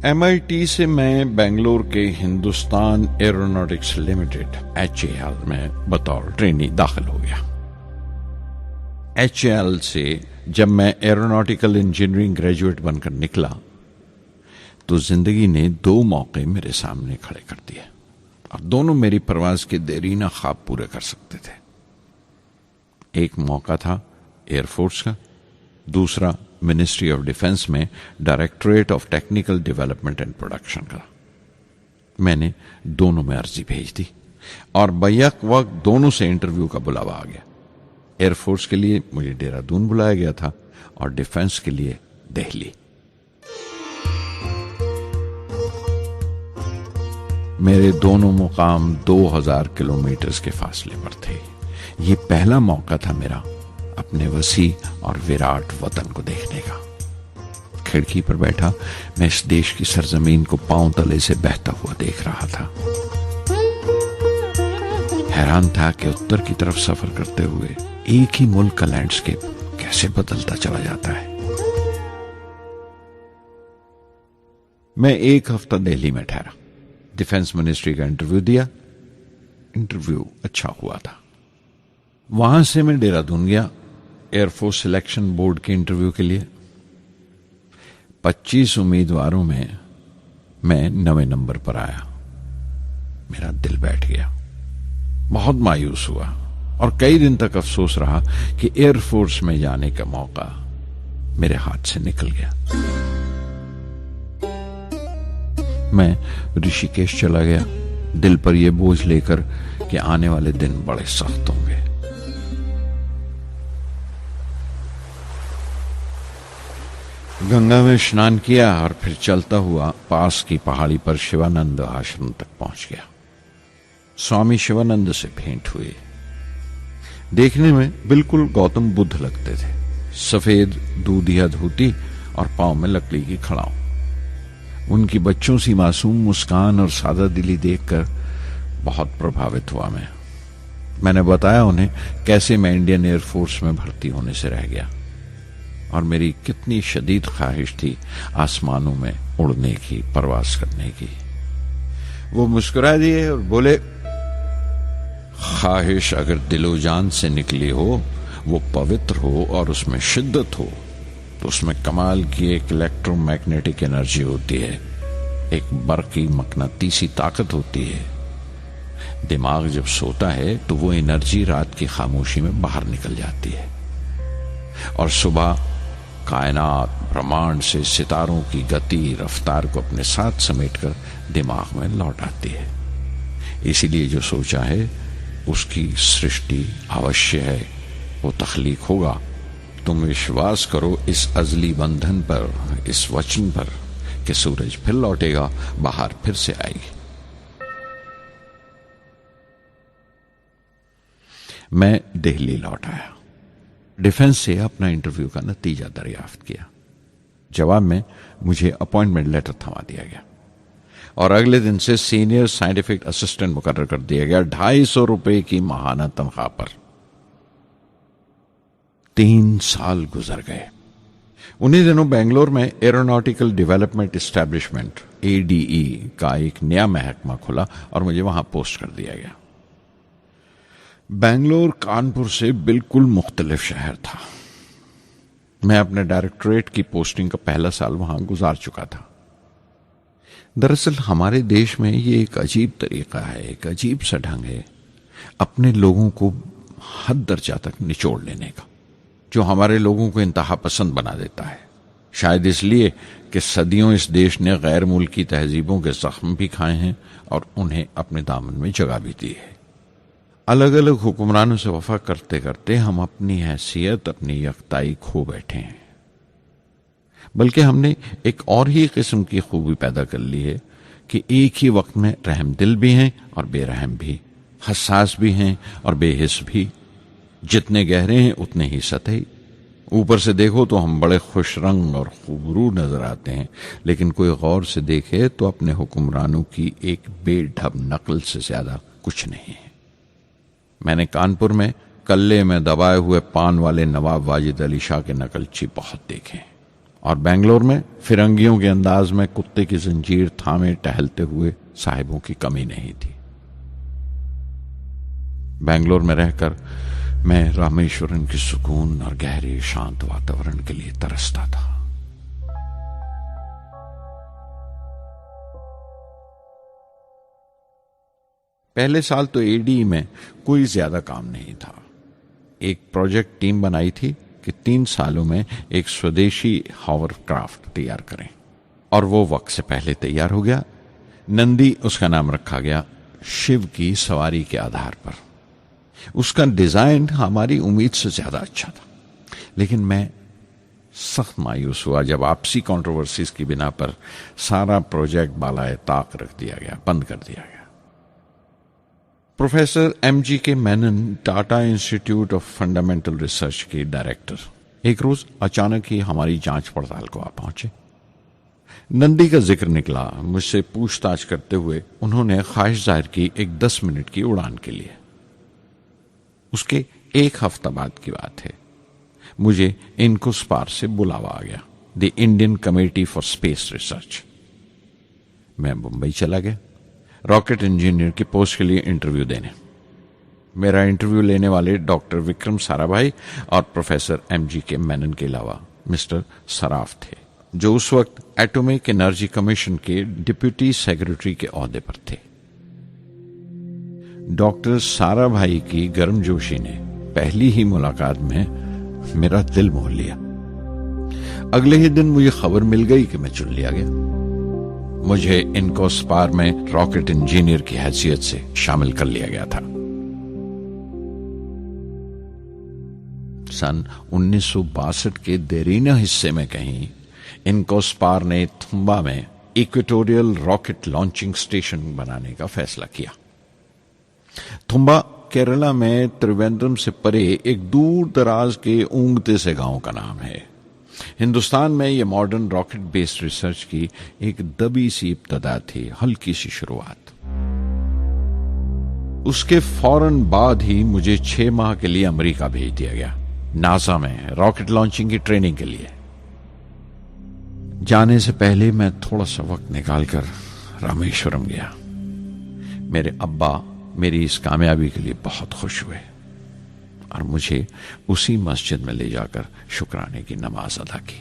MIT से मैं बेंगलोर के हिंदुस्तान एरोनॉटिक्स लिमिटेड HAL में बतौर ट्रेनी दाखिल हो गया। HAL से जब मैं एरोनॉटिकल इंजीनियरिंग ग्रेजुएट बनकर निकला तो जिंदगी ने दो मौके मेरे सामने खड़े कर दिए और दोनों मेरी परवाज के देरीना ख्वाब पूरे कर सकते थे। एक मौका था एयरफोर्स का, दूसरा मिनिस्ट्री ऑफ डिफेंस में directorate of technical development and production का। मैंने दोनों में अर्जी भेज दी और बैक वक्त दोनों से इंटरव्यू का बुलावा आ गया। एयरफोर्स के लिए मुझे देहरादून बुलाया गया था और डिफेंस के लिए दिल्ली। मेरे दोनों मुकाम 2000 किलोमीटर के फासले पर थे। ये पहला मौका था मेरा अपने वसी और विराट वतन को देखने का। खिड़की पर बैठा मैं इस देश की सरजमीन को पांव तले से बहता हुआ देख रहा था। हैरान था कि उत्तर की तरफ सफर करते हुए एक ही मुल्क का लैंडस्केप कैसे बदलता चला जाता है। मैं एक हफ्ता दिल्ली में ठहरा, डिफेंस मिनिस्ट्री का इंटरव्यू दिया। इंटरव्यू अच्छा हुआ था। वहां से मैं देहरादून गया एयरफोर्स सिलेक्शन बोर्ड के इंटरव्यू के लिए। 25 उम्मीदवारों में मैं 9वें नंबर पर आया। मेरा दिल बैठ गया, बहुत मायूस हुआ और कई दिन तक अफसोस रहा कि एयरफोर्स में जाने का मौका मेरे हाथ से निकल गया। मैं ऋषिकेश चला गया, दिल पर यह बोझ लेकर कि आने वाले दिन बड़े सख्त होंगे। गंगा में स्नान किया और फिर चलता हुआ पास की पहाड़ी पर शिवानंद आश्रम तक पहुंच गया। स्वामी शिवानंद से भेंट हुई। देखने में बिल्कुल गौतम बुद्ध लगते थे। सफेद दूधिया धोती और पांव में लकड़ी की खड़ाऊ। उनकी बच्चों सी मासूम मुस्कान और सादा दिली देखकर बहुत प्रभावित हुआ मैंने बताया उन्हें कैसे मैं इंडियन एयरफोर्स में भर्ती होने से रह गया और मेरी कितनी शदीद ख्वाहिश थी आसमानों में उड़ने की, परवास करने की। वो मुस्कुरा दिए और बोले, ख्वाहिश अगर दिलो जान से निकली हो, वो पवित्र हो और उसमें शिद्दत हो, तो उसमें कमाल की एक इलेक्ट्रोमैग्नेटिक एनर्जी होती है, एक बरकी मकनातीसी ताकत होती है। दिमाग जब सोता है तो वो एनर्जी रात की खामोशी में बाहर निकल जाती है और सुबह कायनात ब्रह्मांड से सितारों की गति रफ्तार को अपने साथ समेटकर दिमाग में लौट आती है। इसीलिए जो सोचा है उसकी सृष्टि अवश्य है, वो तख्लीक होगा। तुम विश्वास करो इस अजली बंधन पर, इस वचन पर कि सूरज फिर लौटेगा, बाहर फिर से आएगी। मैं दिल्ली लौट आया। डिफेंस से अपना इंटरव्यू का नतीजा दरियाफ्त किया। जवाब में मुझे अपॉइंटमेंट लेटर थमा दिया गया और अगले दिन से सीनियर साइंटिफिक असिस्टेंट मुकर्रर कर दिया गया, 250 रुपए की माहाना तनख्वाह पर। 3 साल गुजर गए। उन्हीं दिनों बेंगलोर में एरोनॉटिकल डेवलपमेंट एस्टेब्लिशमेंट ADE का एक नया महकमा खुला और मुझे वहां पोस्ट कर दिया गया। बेंगलोर कानपुर से बिल्कुल मुख्तलिफ शहर था। मैं अपने डायरेक्टरेट की पोस्टिंग का पहला साल वहां गुजार चुका था। दरअसल हमारे देश में ये एक अजीब तरीका है, एक अजीब सा ढंग है अपने लोगों को हद दर्जा तक निचोड़ लेने का, जो हमारे लोगों को इंतहा पसंद बना देता है। शायद इसलिए कि सदियों इस देश ने गैर मुल्की तहजीबों के जख्म भी खाए हैं और उन्हें अपने दामन में जगह भी दी है। अलग अलग हुक्मरानों से वफा करते करते हम अपनी हैसियत, अपनी यकताई खो बैठे हैं। बल्कि हमने एक और ही किस्म की खूबी पैदा कर ली है कि एक ही वक्त में रहमदिल भी हैं और बेरहम भी, हसास भी हैं और बेहिस भी। जितने गहरे हैं उतने ही सतही। ऊपर से देखो तो हम बड़े खुश रंग और खूबरू नजर आते हैं, लेकिन कोई गौर से देखे तो अपने हुक्मरानों की एक बेढब नकल से ज्यादा कुछ नहीं है। मैंने कानपुर में कल्ले में दबाए हुए पान वाले नवाब वाजिद अली शाह के नकलची बहुत देखे और बेंगलोर में फिरंगियों के अंदाज में कुत्ते की जंजीर थामे टहलते हुए साहिबों की कमी नहीं थी। बेंगलोर में रहकर मैं रामेश्वरम की सुकून और गहरे शांत वातावरण के लिए तरसता था। पहले साल तो एडी में कोई ज्यादा काम नहीं था। एक प्रोजेक्ट टीम बनाई थी कि 3 सालों में एक स्वदेशी हॉवरक्राफ्ट तैयार करें, और वो वक्त से पहले तैयार हो गया। नंदी उसका नाम रखा गया, शिव की सवारी के आधार पर। उसका डिजाइन हमारी उम्मीद से ज्यादा अच्छा था, लेकिन मैं सख्त मायूस हुआ जब आपसी कंट्रोवर्सीज की बिना पर सारा प्रोजेक्ट बालाए ताक रख दिया गया, बंद कर दिया गया। Professor MG Menon, Tata institute of fundamental research के डायरेक्टर, एक रोज अचानक ही हमारी जांच पड़ताल को आ पहुंचे। नंदी का जिक्र निकला। मुझसे पूछताछ करते हुए उन्होंने ख्वाहिश जाहिर की एक 10 मिनट की उड़ान के लिए। उसके 1 हफ्ता बाद की बात है। मुझे इनकोस्पार से बुलावा आ गया, the Indian committee for space research. मैं मुंबई चला गया रॉकेट इंजीनियर की पोस्ट के लिए इंटरव्यू देने। मेरा इंटरव्यू लेने वाले डॉक्टर विक्रम साराभाई और प्रोफेसर MG मेनन के अलावा मिस्टर सराफ थे, जो उस वक्त एटॉमिक एनर्जी कमीशन के डिप्यूटी सेक्रेटरी के ओहदे पर थे। डॉक्टर साराभाई की गर्मजोशी ने पहली ही मुलाकात में मेरा दिल मोह लिया। अगले ही दिन मुझे खबर मिल गई कि मैं चुन लिया गया। मुझे इनकोस्पार में रॉकेट इंजीनियर की हैसियत से शामिल कर लिया गया था। सन 1962 के देरीना हिस्से में कहीं इनकोस्पार ने थुम्बा में इक्वेटोरियल रॉकेट लॉन्चिंग स्टेशन बनाने का फैसला किया। थुम्बा केरला में त्रिवेंद्रम से परे एक दूर दराज के ऊंगते से गांव का नाम है। हिंदुस्तान में यह मॉडर्न रॉकेट बेस्ड रिसर्च की एक दबी सी इब्तदा थी, हल्की सी शुरुआत। उसके फौरन बाद ही मुझे 6 माह के लिए अमेरिका भेज दिया गया, नासा में रॉकेट लॉन्चिंग की ट्रेनिंग के लिए। जाने से पहले मैं थोड़ा सा वक्त निकालकर रामेश्वरम गया। मेरे अब्बा मेरी इस कामयाबी के लिए बहुत खुश हुए और मुझे उसी मस्जिद में ले जाकर शुक्राने की नमाज अदा की।